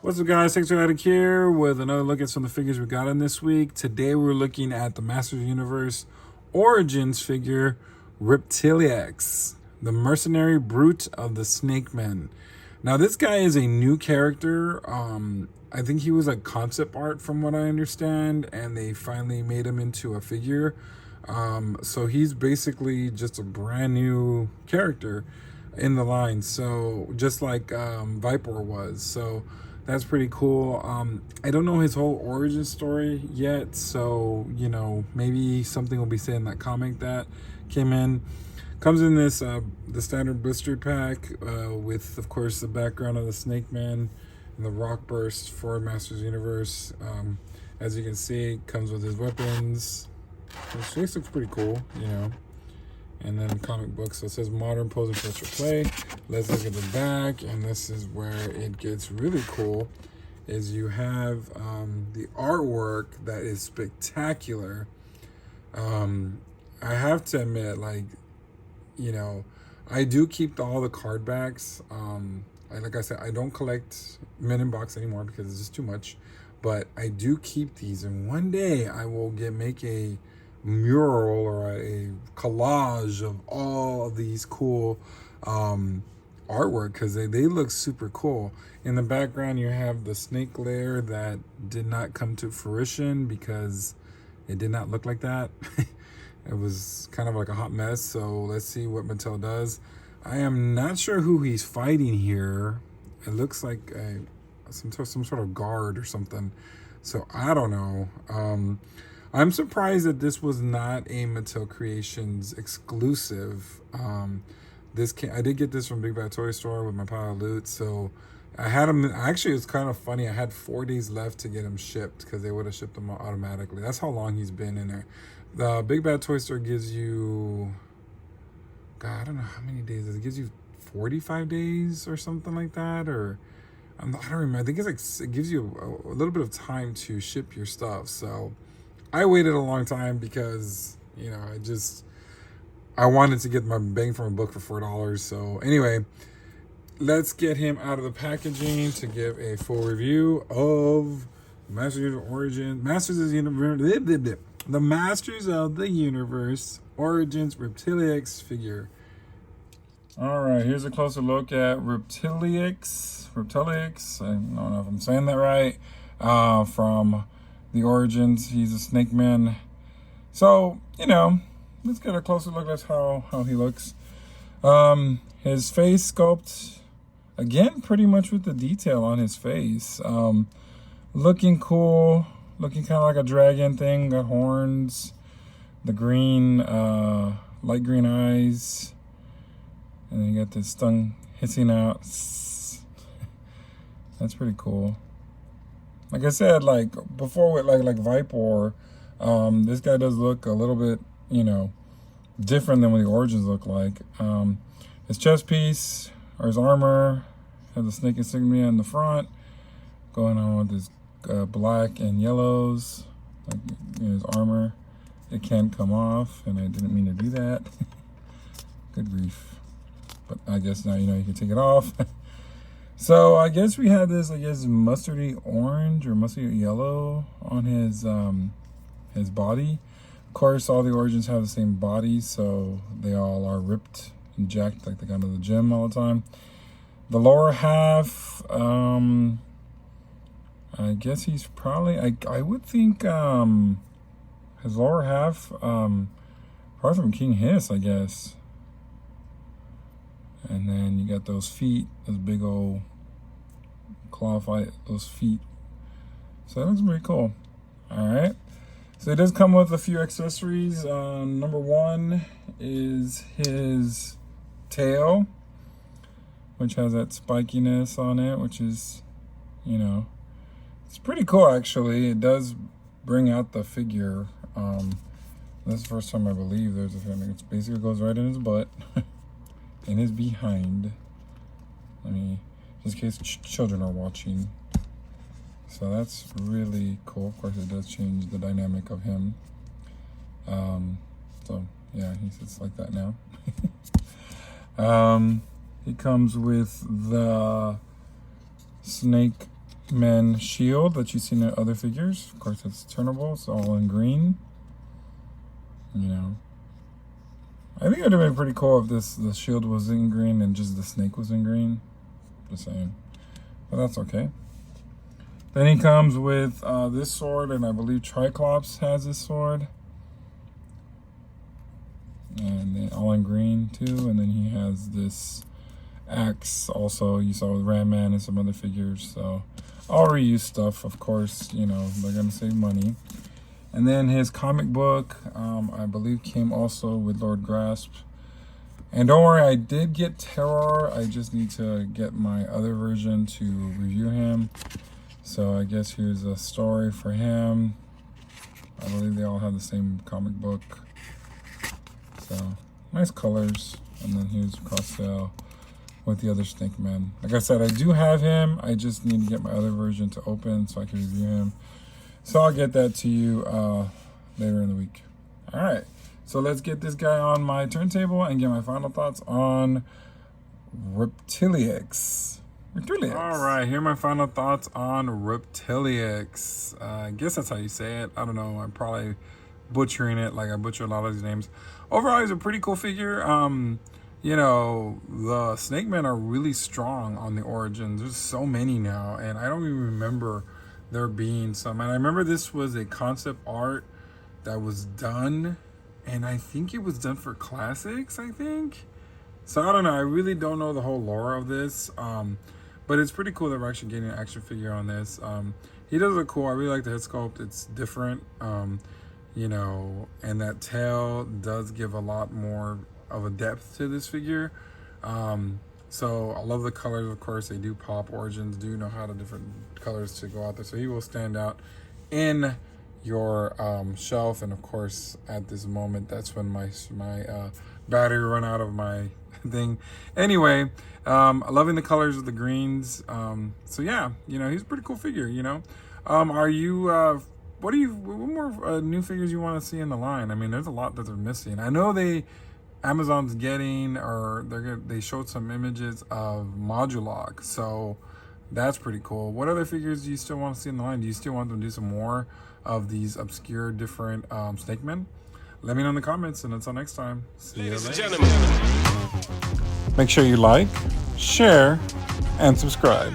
What's up, guys? Reptilax here with another look at some of the figures we got in this week. Today we're looking at the Masters Universe Origins figure, Reptilax, the mercenary brute of the Snake Men. Now, this guy is a new character. I think he was like concept art from what I understand, and they finally made him into a figure. So he's basically just a brand new character in the line. So just like Viper was. So that's pretty cool. I don't know his whole origin story yet, so, you know, maybe something will be said in that comic that came in. Comes in this, the standard blister pack with, of course, the background of the Snake Man and the Rock Burst for Masters Universe. As you can see, comes with his weapons. His face looks pretty cool, you know. And then comic book, so it says modern pose and pressure play. Let's look at the back, and this is where it gets really cool. Is you have the artwork that is spectacular. I have to admit, like, you know, I do keep all the card backs. Like I said, I don't collect Men in Box anymore because it's just too much. But I do keep these, and one day I will make a mural or a collage of all of these cool artwork, because they look super cool. In the background you have the snake lair that did not come to fruition because it did not look like that. It was kind of like a hot mess. So let's see what Mattel does. I am not sure who he's fighting here. It looks like some sort of guard or something, so I don't know. I'm surprised that this was not a Mattel Creations exclusive. I did get this from Big Bad Toy Store with my pile of loot, so I had them. Actually, it's kind of funny. I had 4 days left to get them shipped because they would have shipped them automatically. That's how long he's been in there. The Big Bad Toy Store gives you, God, I don't know how many days. It gives you 45 days or something like that, or I don't remember. I think it's like it gives you a little bit of time to ship your stuff. So I waited a long time because, you know, I wanted to get my bang from a book for $4. So anyway, let's get him out of the packaging to give a full review of Masters of Origins, the Masters of the Universe Origins Reptilax figure. All right, here's a closer look at Reptilax. I don't know if I'm saying that right. From the Origins, he's a snake man. So, you know, let's get a closer look. That's how he looks. His face sculpt, again, pretty much with the detail on his face. Looking cool, looking kind of like a dragon thing. Got horns, the green, light green eyes, and then you got this tongue hissing out. That's pretty cool. Like I said, like before with like Viper, this guy does look a little bit, you know, different than what the Origins look like. His chest piece, or his armor, has the snake insignia in the front, going on with his black and yellows, like, you know, his armor. It can come off, and I didn't mean to do that. Good grief. But I guess now you know you can take it off. So I guess we have this, I guess, mustardy orange or mustardy yellow on his body. Of course, all the Origins have the same body, so they all are ripped and jacked like they go to the gym all the time. The lower half, I guess he's probably, I would think his lower half, probably from King Hiss, I guess. And then you got those feet, those big old claw fight, those feet. So that looks pretty cool. All right. So it does come with a few accessories. Number one is his tail, which has that spikiness on it, which is, you know, it's pretty cool actually. It does bring out the figure. This is the first time I believe there's a thing. It basically goes right in his butt. In his behind. Let me, just in case children are watching. So that's really cool. Of course, it does change the dynamic of him. So yeah, he sits like that now. He comes with the snake Man shield that you've seen in other figures. Of course, it's turnable. It's all in green. You know, I think it would have been pretty cool if the shield was in green and just the snake was in green. Just saying, but that's okay. Then he comes with this sword, and I believe Triclops has this sword. And then all in green too. And then he has this axe also. You saw with Ram Man and some other figures. So all reuse stuff, of course. You know, they're gonna save money. And then his comic book, I believe, came also with Lord Grasp. And don't worry, I did get Terror. I just need to get my other version to review him. So I guess here's a story for him. I believe they all have the same comic book. So nice colors. And then here's cross sale with the other Snake Man. Like I said, I do have him. I just need to get my other version to open so I can review him. So I'll get that to you later in the week. All right. So let's get this guy on my turntable and get my final thoughts on Reptilax. All right, here are my final thoughts on Reptilax. I guess that's how you say it. I don't know. I'm probably butchering it like I butcher a lot of these names. Overall, he's a pretty cool figure. You know, the Snake Men are really strong on the Origins. There's so many now, and I don't even remember there being some. And I remember this was a concept art that was done, and I think it was done for Classics, I think. So I don't know. I really don't know the whole lore of this. But it's pretty cool that we're actually getting an action figure on this. He does look cool. I really like the head sculpt. It's different, you know, and that tail does give a lot more of a depth to this figure. So I love the colors, of course. They do pop. Origins do know how to different colors to go out there. So he will stand out in your shelf. And of course, at this moment, that's when my battery run out of my thing. Anyway, loving the colors of the greens. So yeah, you know, he's a pretty cool figure, you know. Are you what more new figures you want to see in the line? I mean, there's a lot that they're missing. I know Amazon's getting, or they showed some images of Modulok, so that's pretty cool. What other figures do you still want to see in the line? Do you still want them to do some more of these obscure different Snake Men? Let me know in the comments, and until next time, see you later. Make sure you like, share, and subscribe.